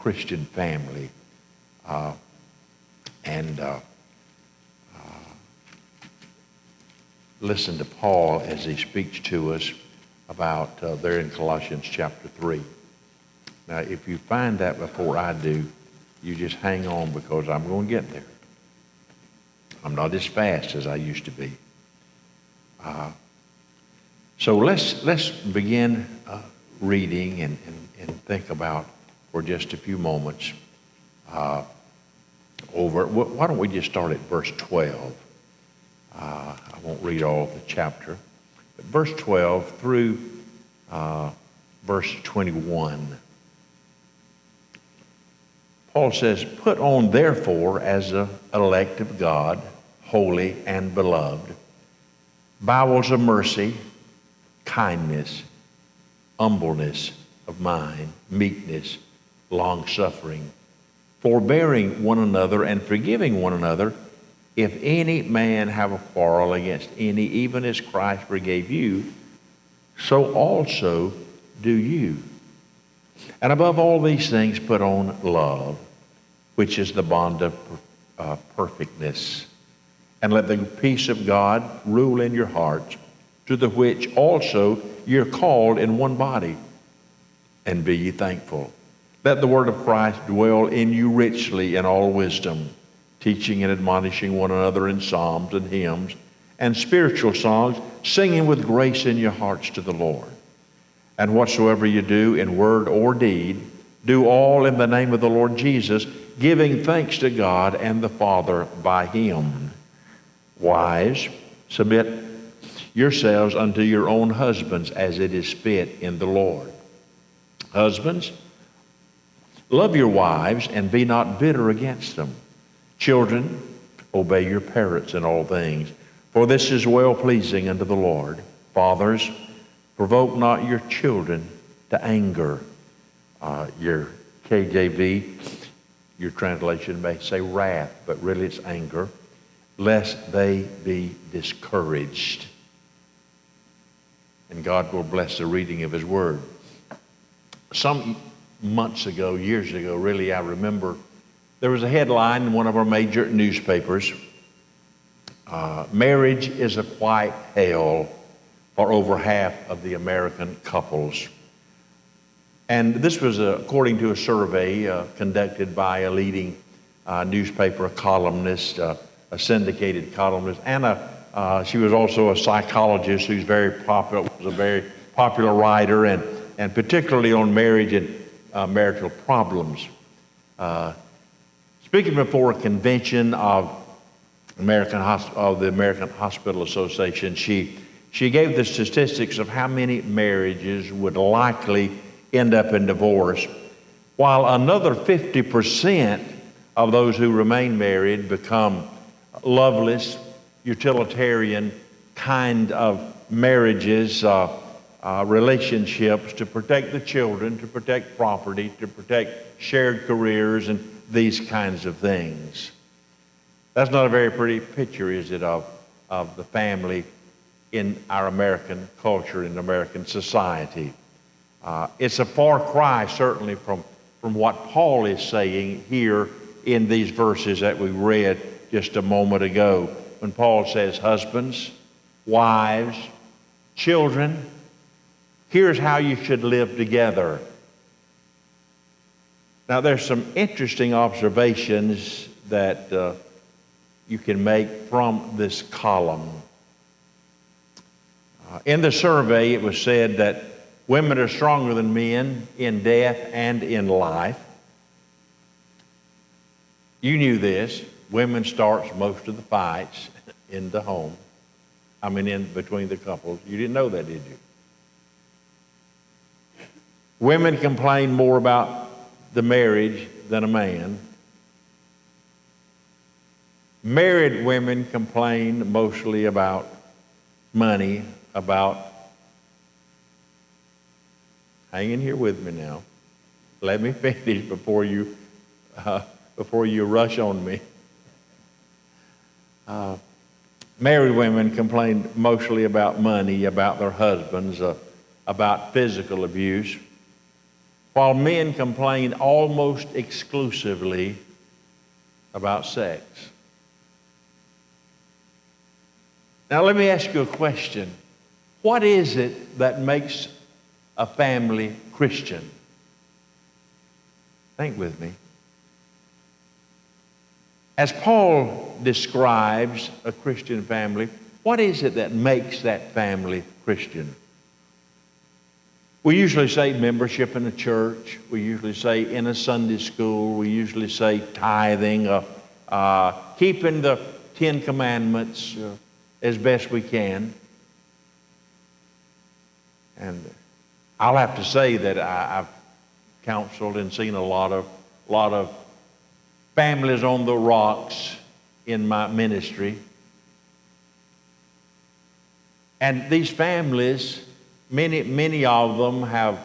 Christian family. And listen to Paul as he speaks to us about there in Colossians chapter 3. Now, if you find that before I do, you just hang on because I'm going to get there. I'm not as fast as I used to be. So let's begin reading and think about for just a few moments why don't we just start at verse 12? I won't read all of the chapter, but verse 12 through verse 21. Paul says, "Put on therefore as the elect of God, holy and beloved, bowels of mercy, kindness, humbleness of mind, meekness, long-suffering, forbearing one another and forgiving one another, if any man have a quarrel against any, even as Christ forgave you, so also do you. And above all these things put on love, which is the bond of perfectness. And let the peace of God rule in your hearts, to the which also you're called in one body, and be ye thankful. Let the word of Christ dwell in you richly in all wisdom, teaching and admonishing one another in psalms and hymns and spiritual songs, singing with grace in your hearts to the Lord. And whatsoever you do in word or deed, do all in the name of the Lord Jesus, giving thanks to God and the Father by him. Wives, submit yourselves unto your own husbands as it is fit in the Lord. Husbands, love your wives and be not bitter against them. Children, obey your parents in all things, for this is well-pleasing unto the Lord. Fathers, provoke not your children to anger. Your KJV, your translation may say wrath, but really it's anger, lest they be discouraged. And God will bless the reading of his word. Some months ago, years ago, really, I remember there was a headline in one of our major newspapers, marriage is a quiet hell for over half of the American couples. And this was according to a survey conducted by a leading newspaper columnist, a syndicated columnist, and she was also a psychologist who's very popular, was a very popular writer, and particularly on marriage and marital problems. Speaking before a convention of the American Hospital Association, she gave the statistics of how many marriages would likely end up in divorce, while another 50% of those who remain married become loveless, utilitarian kind of marriages, relationships to protect the children, to protect property, to protect shared careers, and these kinds of things. That's not a very pretty picture, is it, of the family in our American culture, in American society. It's a far cry, certainly, from what Paul is saying here in these verses that we read just a moment ago, when Paul says, husbands, wives, children, here's how you should live together. Now, there's some interesting observations that you can make from this column. In the survey, it was said that women are stronger than men in death and in life. You knew this. Women starts most of the fights in the home. In between the couples. You didn't know that, did you? Women complain more about the marriage than a man. Married women complain mostly about money, hang in here with me now. Let me finish before you rush on me. Married women complain mostly about money, about their husbands, about physical abuse, while men complain almost exclusively about sex. Now let me ask you a question. What is it that makes a family Christian? Think with me. As Paul describes a Christian family, what is it that makes that family Christian? We usually say membership in a church. We usually say in a Sunday school. We usually say tithing, keeping the 10 Commandments as best we can. And I'll have to say that I've counseled and seen a lot of families on the rocks in my ministry. And these families, many of them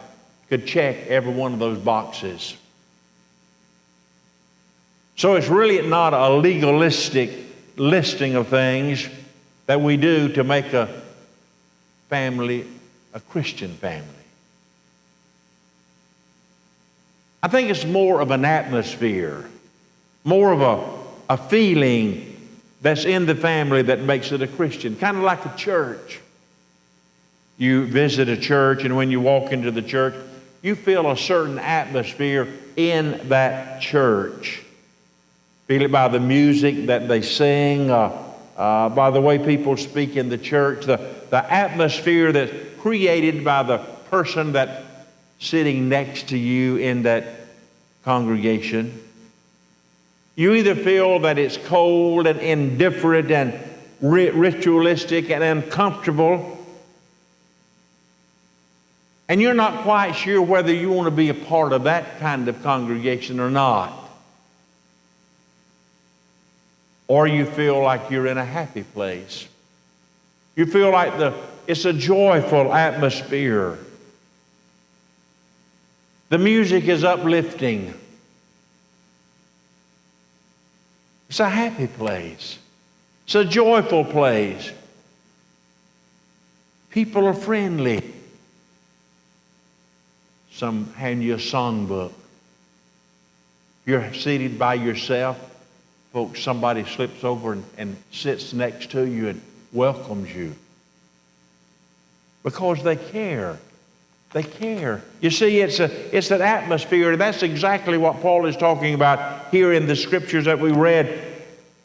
could check every one of those boxes. So it's really not a legalistic listing of things that we do to make a family a Christian family. I think it's more of an atmosphere, more of a feeling that's in the family that makes it a Christian, kind of like a church. You visit a church, and when you walk into the church, you feel a certain atmosphere in that church. Feel it by the music that they sing, by the way people speak in the church, the atmosphere that's created by the person that's sitting next to you in that congregation. You either feel that it's cold and indifferent and ritualistic and uncomfortable, and you're not quite sure whether you want to be a part of that kind of congregation or not. Or you feel like you're in a happy place. You feel like it's a joyful atmosphere. The music is uplifting. It's a happy place. It's a joyful place. People are friendly. Some hand you a songbook. You're seated by yourself. Folks, somebody slips over and sits next to you and welcomes you. Because they care. They care. You see, it's an atmosphere, and that's exactly what Paul is talking about here in the scriptures that we read.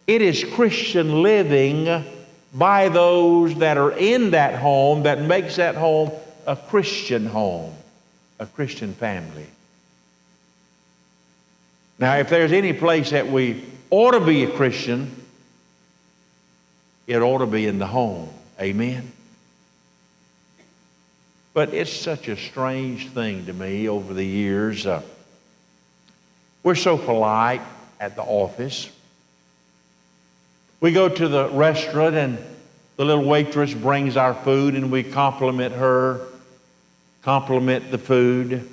It is Christian living by those that are in that home that makes that home a Christian home, a Christian family. Now, if there's any place that we ought to be a Christian, it ought to be in the home. Amen? But it's such a strange thing to me over the years. We're so polite at the office. We go to the restaurant and the little waitress brings our food and we compliment her, compliment the food.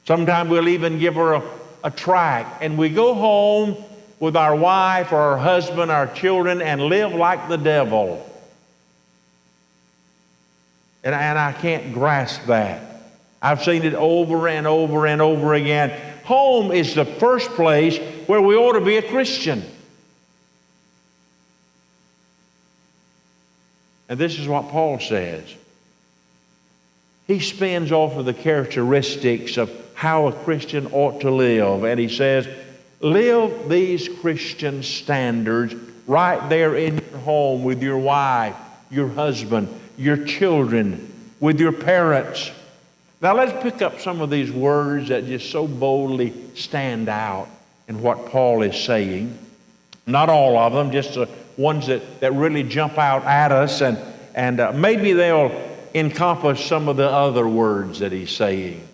Sometimes we'll even give her a tract, and we go home with our wife or our husband, our children, and live like the devil. And I can't grasp that. I've seen it over and over and over again. Home is the first place where we ought to be a Christian. And this is what Paul says. He spins off of the characteristics of how a Christian ought to live. And he says, live these Christian standards right there in your home with your wife, your husband, your children, with your parents. Now let's pick up some of these words that just so boldly stand out in what Paul is saying. Not all of them, just the ones that really jump out at us, and maybe they'll encompass some of the other words that he's saying.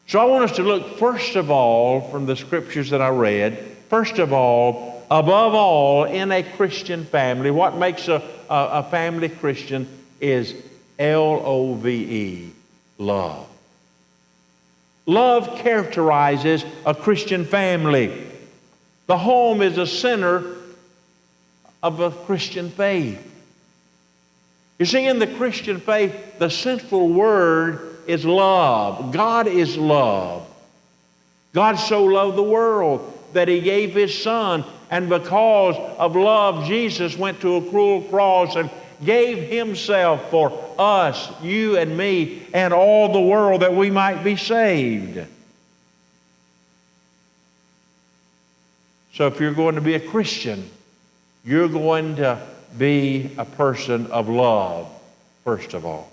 So I want us to look first of all from the scriptures that I read, first of all, above all, in a Christian family, what makes a family Christian is L-O-V-E, love. Love characterizes a Christian family. The home is a center of a Christian faith. You see, in the Christian faith, the central word is love. God is love. God so loved the world that He gave His Son, and because of love, Jesus went to a cruel cross and gave Himself for us, you and me, and all the world, that we might be saved. So if you're going to be a Christian, you're going to be a person of love, first of all.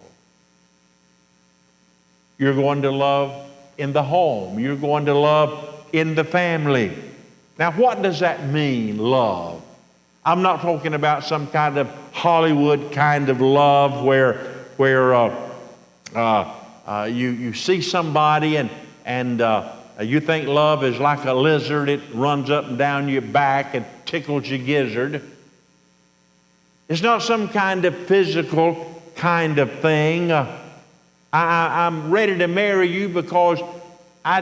You're going to love in the home. You're going to love in the family. Now, what does that mean, love? I'm not talking about some kind of Hollywood kind of love where you see somebody and you think love is like a lizard. It runs up and down your back and tickles your gizzard. It's not some kind of physical kind of thing. I'm ready to marry you because I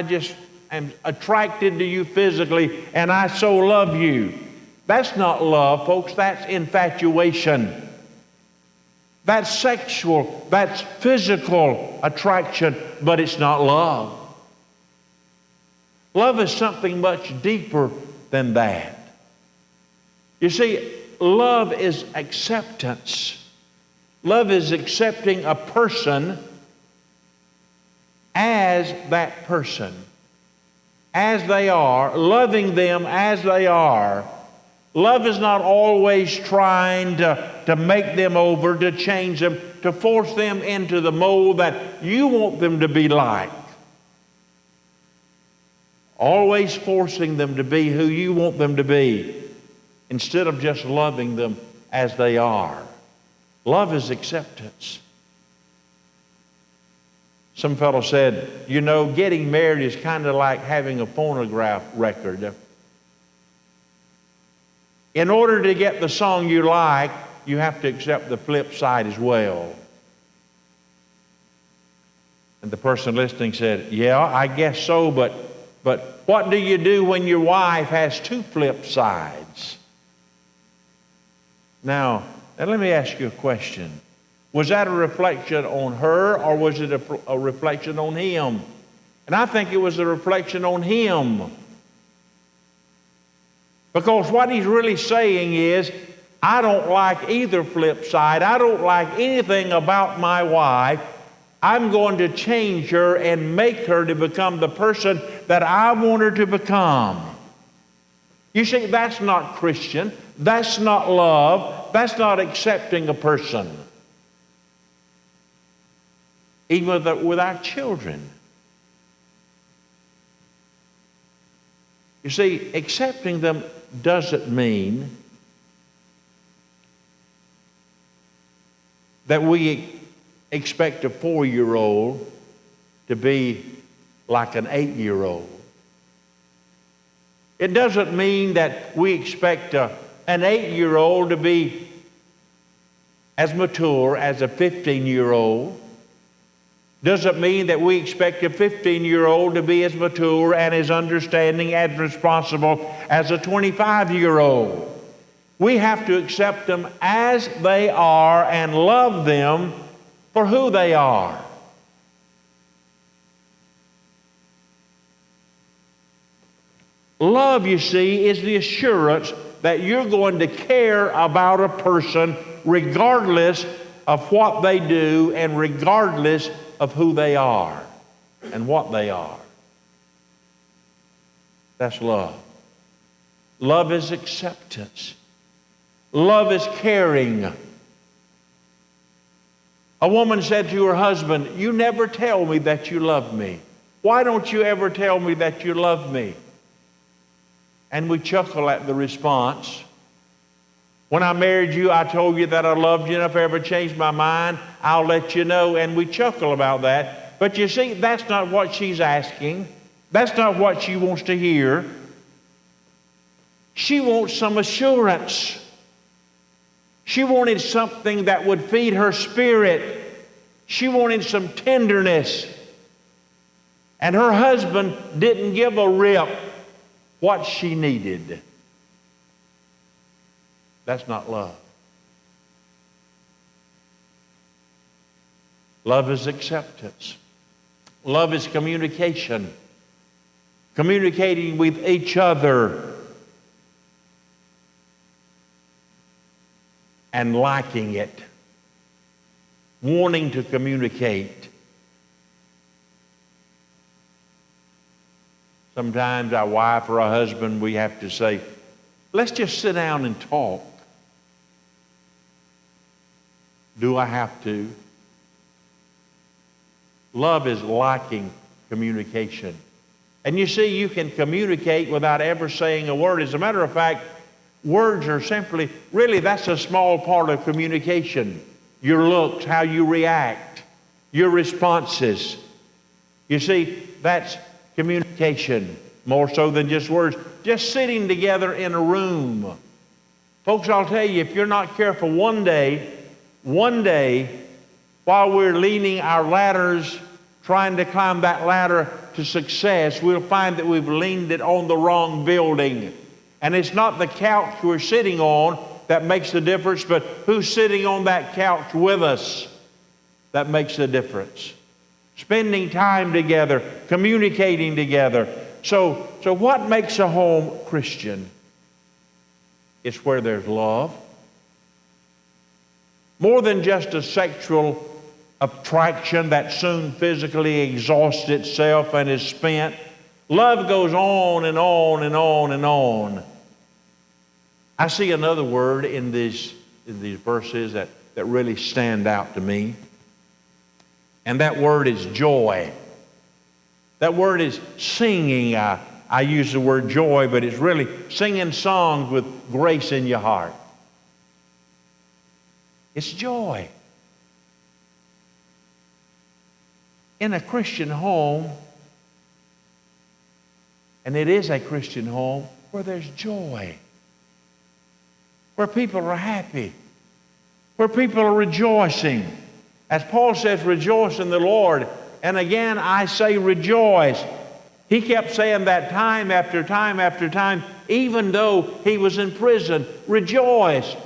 just am attracted to you physically, and I so love you. That's not love, folks. That's infatuation. That's sexual. That's physical attraction, but it's not love. Love is something much deeper than that. You see, love is acceptance. Love is accepting a person as that person, as they are, loving them as they are. Love is not always trying to make them over, to change them, to force them into the mold that you want them to be like. Always forcing them to be who you want them to be, instead of just loving them as they are. Love is acceptance. Some fellow said, you know, getting married is kind of like having a phonograph record. In order to get the song you like, you have to accept the flip side as well. And the person listening said, yeah, I guess so, but what do you do when your wife has two flip sides? Now let me ask you a question. Was that a reflection on her, or was it a reflection on him? And I think it was a reflection on him. Because what he's really saying is, I don't like either flip side. I don't like anything about my wife. I'm going to change her and make her to become the person that I want her to become. You see, that's not Christian. That's not love. That's not accepting a person. Even with our children. You see, accepting them doesn't mean that we expect a 4-year-old to be like an 8-year-old. It doesn't mean that we expect an 8-year-old to be as mature as a 15-year-old. Doesn't mean that we expect a 15-year-old to be as mature and as understanding and responsible as a 25-year-old. We have to accept them as they are and love them for who they are. Love, you see, is the assurance that you're going to care about a person regardless of what they do and regardless of who they are and what they are. That's love. Love is acceptance. Love is caring. A woman said to her husband, "You never tell me that you love me. Why don't you ever tell me that you love me?" And we chuckle at the response. When I married you, I told you that I loved you, and if I ever change my mind, I'll let you know. And we chuckle about that. But you see, that's not what she's asking. That's not what she wants to hear. She wants some assurance. She wanted something that would feed her spirit. She wanted some tenderness. And her husband didn't give a rip what she needed. That's not love. Love is acceptance. Love is communication. Communicating with each other and liking it. Wanting to communicate. Sometimes our wife or our husband, we have to say, let's just sit down and talk. Do I have to? Love is liking communication. And you see, you can communicate without ever saying a word. As a matter of fact, words are simply, really, that's a small part of communication. Your looks, how you react, your responses. You see, that's communication more so than just words. Just sitting together in a room. Folks, I'll tell you, if you're not careful, one day, while we're leaning our ladders, trying to climb that ladder to success, we'll find that we've leaned it on the wrong building. And it's not the couch we're sitting on that makes the difference, but who's sitting on that couch with us that makes the difference. Spending time together, communicating together. So what makes a home Christian? It's where there's love. More than just a sexual attraction that soon physically exhausts itself and is spent. Love goes on and on and on and on. I see another word in these verses that really stand out to me. And that word is joy. That word is singing. I use the word joy, but it's really singing songs with grace in your heart. It's joy. In a Christian home, and it is a Christian home, where there's joy, where people are happy, where people are rejoicing. As Paul says, rejoice in the Lord. And again, I say rejoice. He kept saying that time after time after time, even though he was in prison. Rejoice.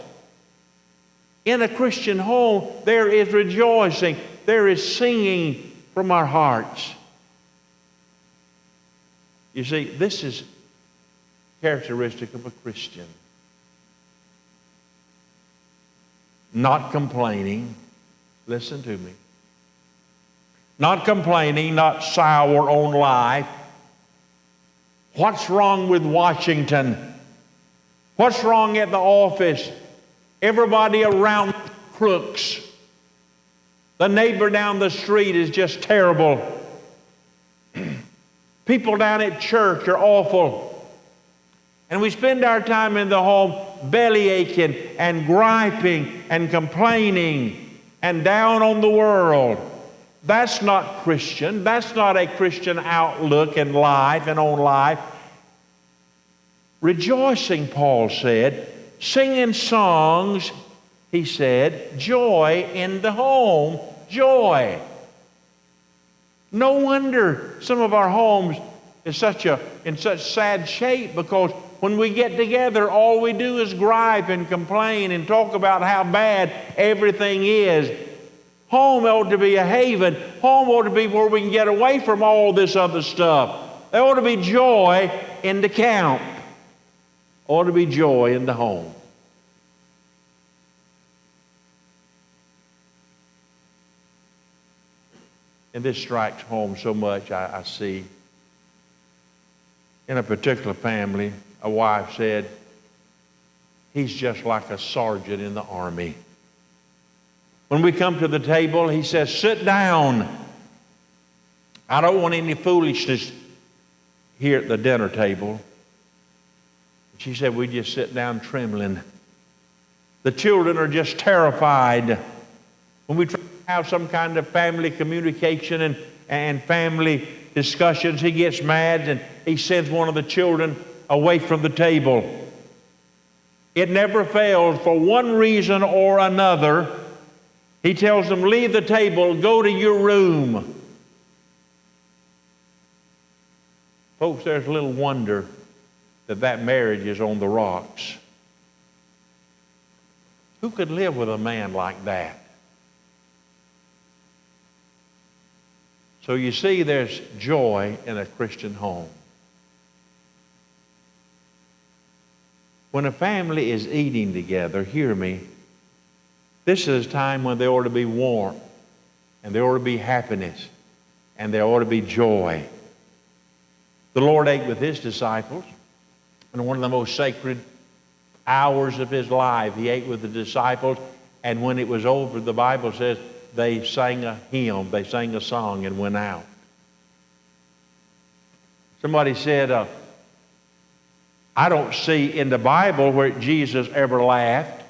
In a Christian home, there is rejoicing. There is singing from our hearts. You see, this is characteristic of a Christian. Not complaining. Listen to me. Not complaining, not sour on life. What's wrong with Washington? What's wrong at the office? Everybody around crooks. The neighbor down the street is just terrible. People down at church are awful. And we spend our time in the home belly aching and griping and complaining and down on the world. That's not Christian. That's not a Christian outlook in life and on life. Rejoicing, Paul said, singing songs, he said, joy in the home, joy. No wonder some of our homes is in such sad shape, because when we get together, all we do is gripe and complain and talk about how bad everything is. Home ought to be a haven. Home ought to be where we can get away from all this other stuff. There ought to be joy in the camp. Ought to be joy in the home. And this strikes home so much. I see in a particular family, a wife said, he's just like a sergeant in the army. When we come to the table, he says, sit down. I don't want any foolishness here at the dinner table. She said, we just sit down trembling. The children are just terrified. When we try to have some kind of family communication and family discussions, he gets mad and he sends one of the children away from the table. It never fails. For one reason or another, he tells them, leave the table, go to your room. Folks, there's little wonder that marriage is on the rocks. Who could live with a man like that? So you see, there's joy in a Christian home. When a family is eating together, hear me, this is a time when there ought to be warmth, and there ought to be happiness, and there ought to be joy. The Lord ate with his disciples, and one of the most sacred hours of his life, he ate with the disciples, and when it was over, the Bible says they sang a hymn, they sang a song and went out. Somebody said, I don't see in the Bible where Jesus ever laughed.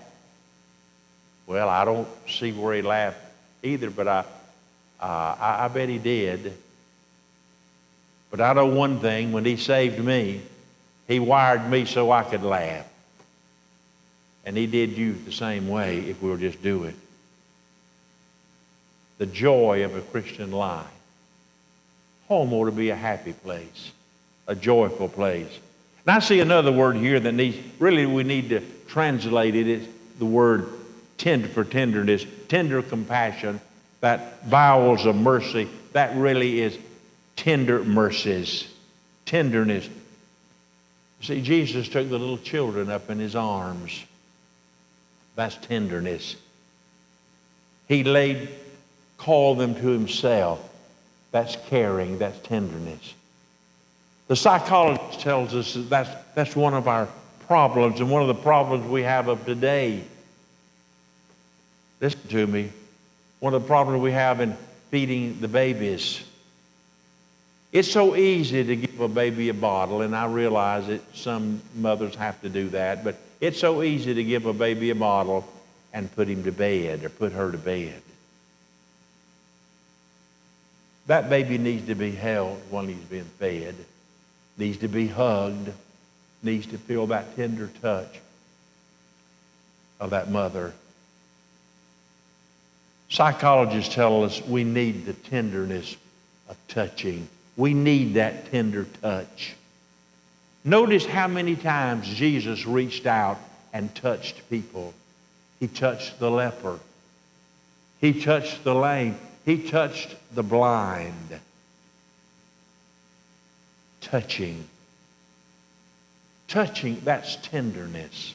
Well, I don't see where he laughed either, but I bet he did. But I know one thing, when he saved me, he wired me so I could laugh. And he did you the same way if we'll just do it. The joy of a Christian life. Home ought to be a happy place, a joyful place. And I see another word here that we need to translate it. It's the word tender for tenderness, tender compassion, that bowels of mercy. That really is tender mercies, tenderness. See, Jesus took the little children up in his arms. That's tenderness. He called them to himself. That's caring, that's tenderness. The psychologist tells us that's one of our problems, and one of the problems we have of today. Listen to me. One of the problems we have in feeding the babies. It's so easy to give a baby a bottle, and I realize that some mothers have to do that, but it's so easy to give a baby a bottle and put him to bed or put her to bed. That baby needs to be held while he's being fed, needs to be hugged, needs to feel that tender touch of that mother. Psychologists tell us we need the tenderness of touching. We need that tender touch. Notice how many times Jesus reached out and touched people. He touched the leper. He touched the lame. He touched the blind. Touching. Touching, that's tenderness.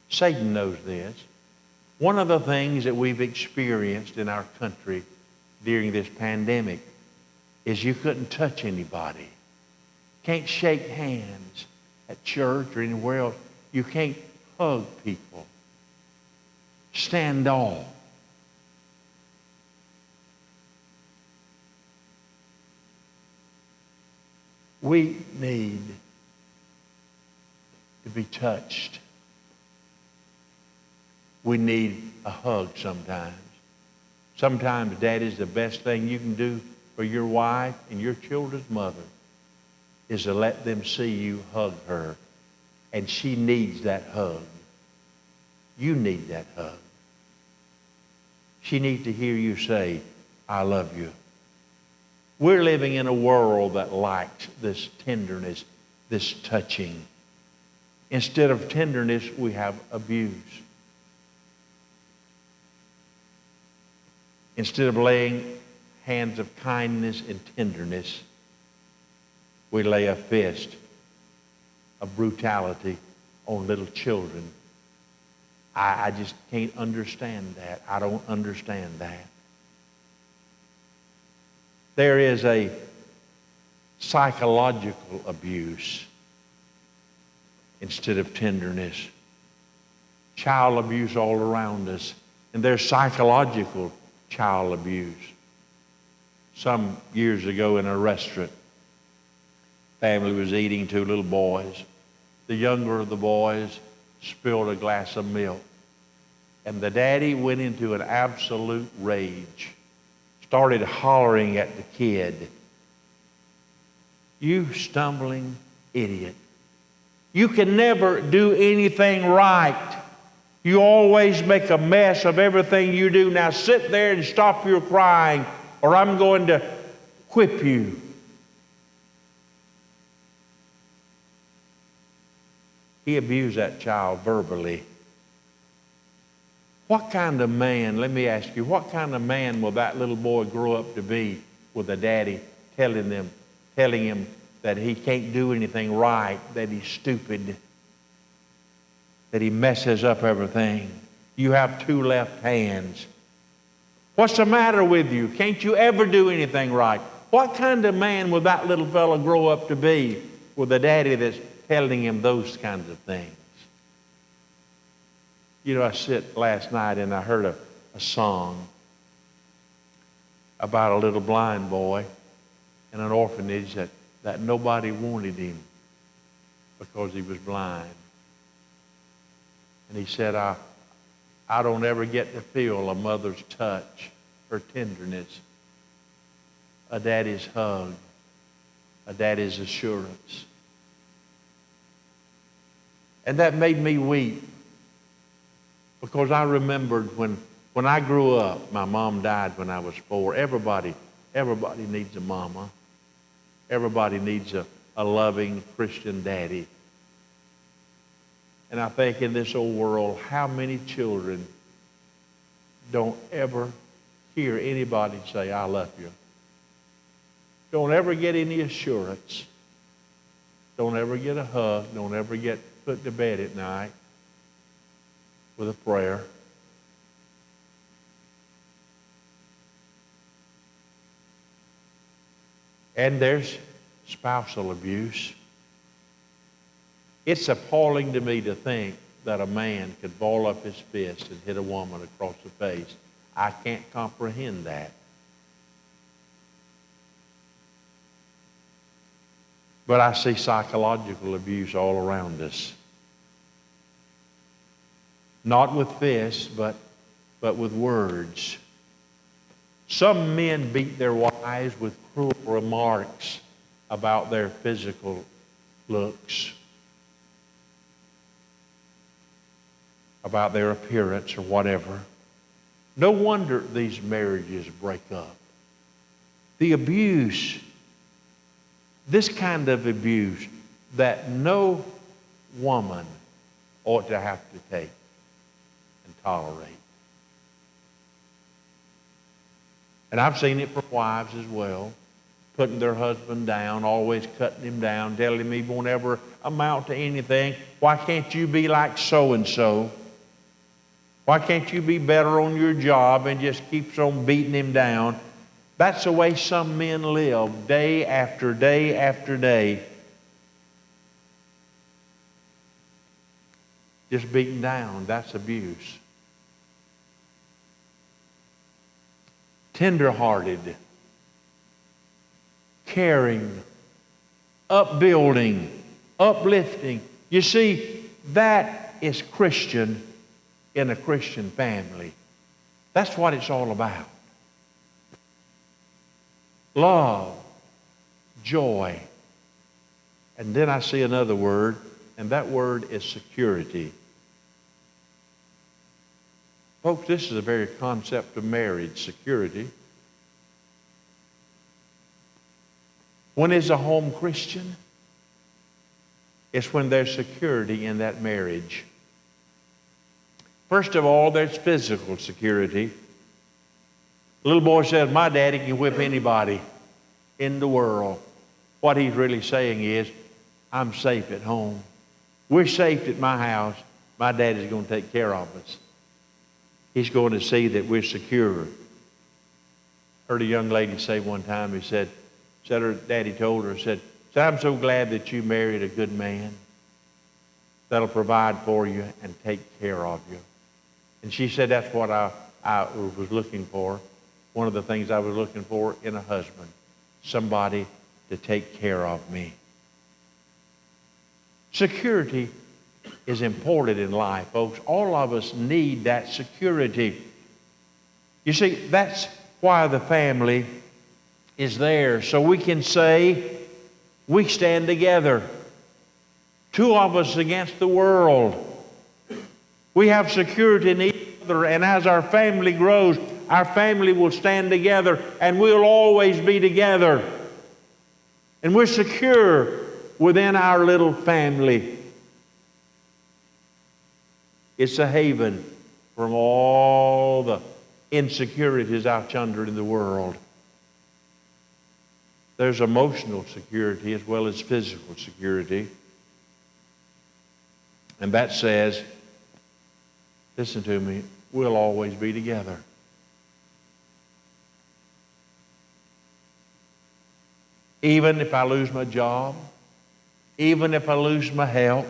Satan knows this. One of the things that we've experienced in our country during this pandemic is you couldn't touch anybody. Can't shake hands at church or anywhere else. You can't hug people. Stand off. We need to be touched. We need a hug sometimes. Sometimes, Daddy's the best thing you can do for your wife and your children's mother is to let them see you hug her. And she needs that hug. You need that hug. She needs to hear you say, I love you. We're living in a world that lacks this tenderness, this touching. Instead of tenderness, we have abuse. Instead of laying hands of kindness and tenderness, we lay a fist of brutality on little children. I just can't understand that. I don't understand that. There is a psychological abuse instead of tenderness. Child abuse all around us. And there's psychological child abuse. Some years ago in a restaurant, family was eating, two little boys. The younger of the boys spilled a glass of milk. And the daddy went into an absolute rage. Started hollering at the kid. You stumbling idiot. You can never do anything right. You always make a mess of everything you do. Now sit there and stop your crying, or I'm going to whip you. He abused that child verbally. What kind of man, let me ask you, what kind of man will that little boy grow up to be with a daddy telling him that he can't do anything right, that he's stupid, that he messes up everything. You have two left hands. What's the matter with you? Can't you ever do anything right? What kind of man will that little fellow grow up to be with a daddy that's telling him those kinds of things? You know, I sit last night and I heard a song about a little blind boy in an orphanage that nobody wanted him because he was blind. And he said, I don't ever get to feel a mother's touch, her tenderness, a daddy's hug, a daddy's assurance. And that made me weep because I remembered when I grew up, my mom died when I was 4. Everybody needs a mama. Everybody needs a loving Christian daddy. And I think in this old world, how many children don't ever hear anybody say, I love you. Don't ever get any assurance. Don't ever get a hug. Don't ever get put to bed at night with a prayer. And there's spousal abuse. It's appalling to me to think that a man could ball up his fist and hit a woman across the face. I can't comprehend that. But I see psychological abuse all around us. Not with fists, but with words. Some men beat their wives with cruel remarks about their physical looks, about their appearance or whatever. No wonder these marriages break up. The abuse, this kind of abuse that no woman ought to have to take and tolerate. And I've seen it from wives as well, putting their husband down, always cutting him down, telling him he won't ever amount to anything. Why can't you be like so-and-so? Why can't you be better on your job? And just keeps on beating him down. That's the way some men live day after day after day. Just beaten down. That's abuse. Tender-hearted, caring, upbuilding, uplifting. You see, that is Christian in a Christian family. That's what it's all about. Love, joy. And then I see another word, and that word is security. Folks, this is the very concept of marriage, security. When is a home Christian? It's when there's security in that marriage. First of all, there's physical security. The little boy says, my daddy can whip anybody in the world. What he's really saying is, I'm safe at home. We're safe at my house. My daddy's going to take care of us. He's going to see that we're secure. Heard a young lady say one time, said her daddy told her, said, I'm so glad that you married a good man that'll provide for you and take care of you. And she said, that's what I was looking for. One of the things I was looking for in a husband, somebody to take care of me. Security is important in life, folks. All of us need that security. You see, that's why the family is there, so we can say we stand together. Two of us against the world. We have security in each other, and as our family grows, our family will stand together, and we'll always be together. And we're secure within our little family. It's a haven from all the insecurities out yonder in the world. there's emotional security as well as physical security. And that says, listen to me, we'll always be together. Even if I lose my job, even if I lose my health,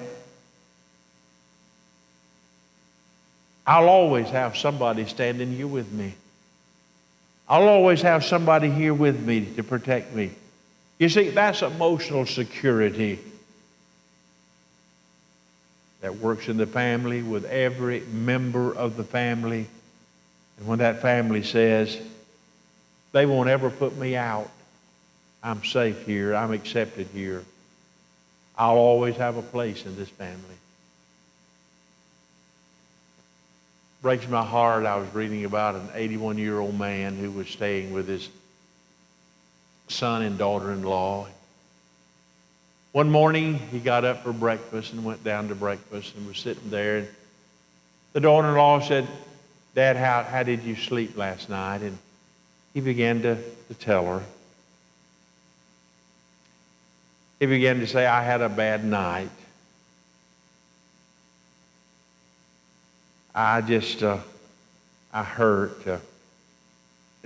I'll always have somebody standing here with me. I'll always have somebody here with me to protect me. You see, that's emotional security that works in the family with every member of the family. And when that family says, they won't ever put me out, I'm safe here, I'm accepted here, I'll always have a place in this family. Breaks my heart. I was reading about an 81-year-old man who was staying with his son and daughter-in-law. One morning, he got up for breakfast and went down to breakfast and was sitting there. And the daughter-in-law said, Dad, how did you sleep last night? And he began to tell her. He began to say, I had a bad night. I hurt. And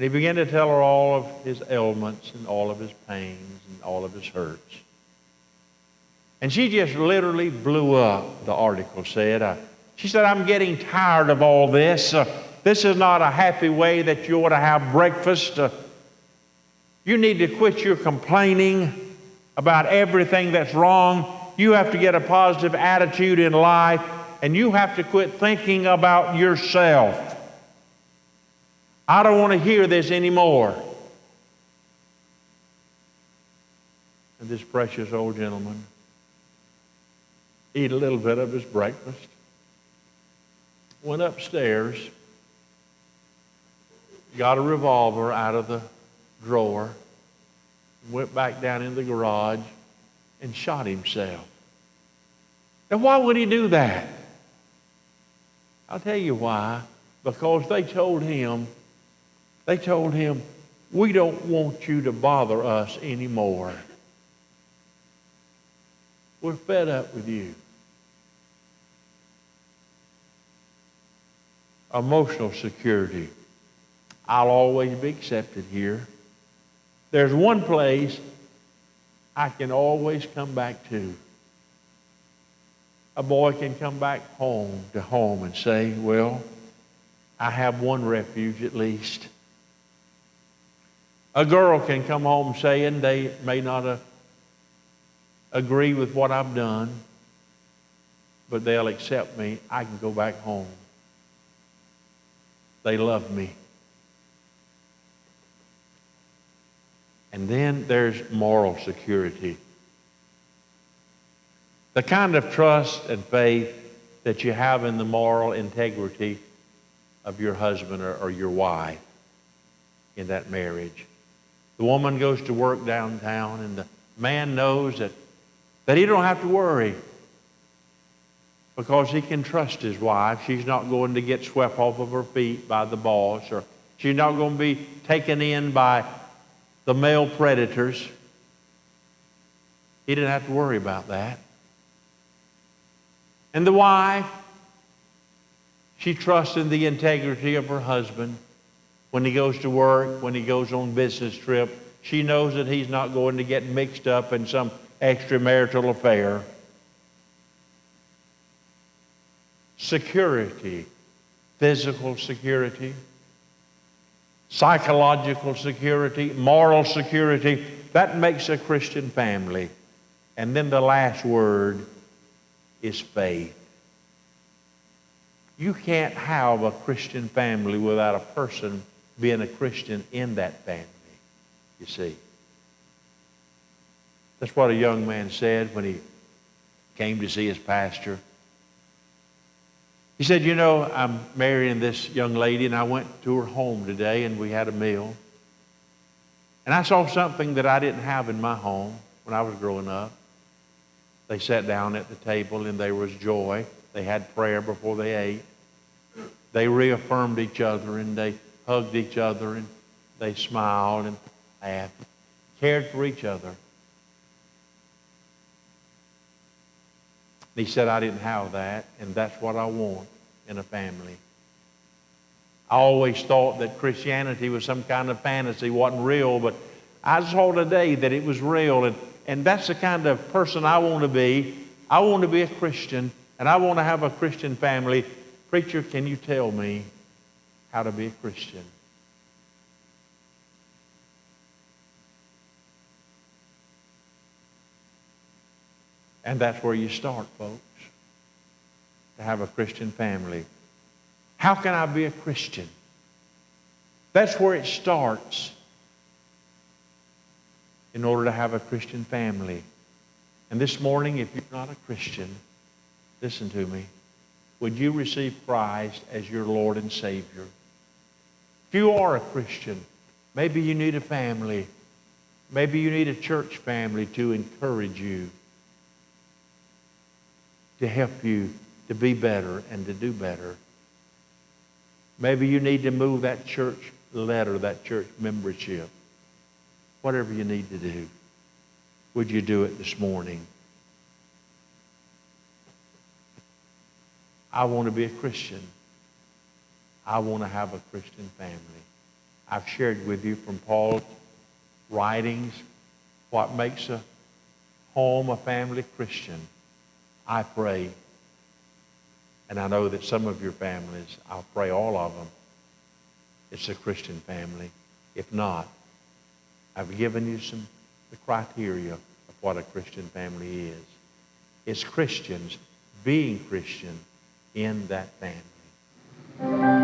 he began to tell her all of his ailments and all of his pains and all of his hurts. And she just literally blew up, the article said. She said, I'm getting tired of all this. This is not a happy way that you ought to have breakfast. You need to quit your complaining about everything that's wrong. You have to get a positive attitude in life. And you have to quit thinking about yourself. I don't want to hear this anymore. And this precious old gentleman ate a little bit of his breakfast, went upstairs, got a revolver out of the drawer, went back down in the garage and shot himself. Now, why would he do that? I'll tell you why. Because they told him, we don't want you to bother us anymore. We're fed up with you. Emotional security. I'll always be accepted here. There's one place I can always come back to. A boy can come back home and say, well, I have one refuge at least. A girl can come home saying they may not agree with what I've done, but they'll accept me. I can go back home. They love me. And then there's moral security. The kind of trust and faith that you have in the moral integrity of your husband or your wife in that marriage. The woman goes to work downtown and the man knows that he don't have to worry because he can trust his wife. She's not going to get swept off of her feet by the boss, or she's not going to be taken in by the male predators. He didn't have to worry about that. And the wife, she trusts in the integrity of her husband. When he goes to work, when he goes on business trip, she knows that he's not going to get mixed up in some extramarital affair. Security, physical security, psychological security, moral security, that makes a Christian family. And then the last word is faith. You can't have a Christian family without a person being a Christian in that family, you see. That's what a young man said when he came to see his pastor. He said, you know, I'm marrying this young lady, and I went to her home today, and we had a meal. And I saw something that I didn't have in my home when I was growing up. They sat down at the table, and there was joy. They had prayer before they ate. They reaffirmed each other, and they hugged each other, and they smiled and laughed. cared for each other. He said, I didn't have that, and that's what I want in a family. I always thought that Christianity was some kind of fantasy, wasn't real, but I saw today that it was real, and that's the kind of person I want to be. I want to be a Christian, and I want to have a Christian family. Preacher, can you tell me how to be a Christian? And that's where you start, folks, to have a Christian family. How can I be a Christian? That's where it starts in order to have a Christian family. And this morning, if you're not a Christian, listen to me. Would you receive Christ as your Lord and Savior? If you are a Christian, maybe you need a family. Maybe you need a church family to encourage you, to help you to be better and to do better. Maybe you need to move that church letter, that church membership. Whatever you need to do, would you do it this morning? I want to be a Christian. I want to have a Christian family. I've shared with you from Paul's writings what makes a home, a family Christian. I pray, and I know that some of your families, I'll pray all of them, it's a Christian family. If not, I've given you the criteria of what a Christian family is. It's Christians being Christian in that family.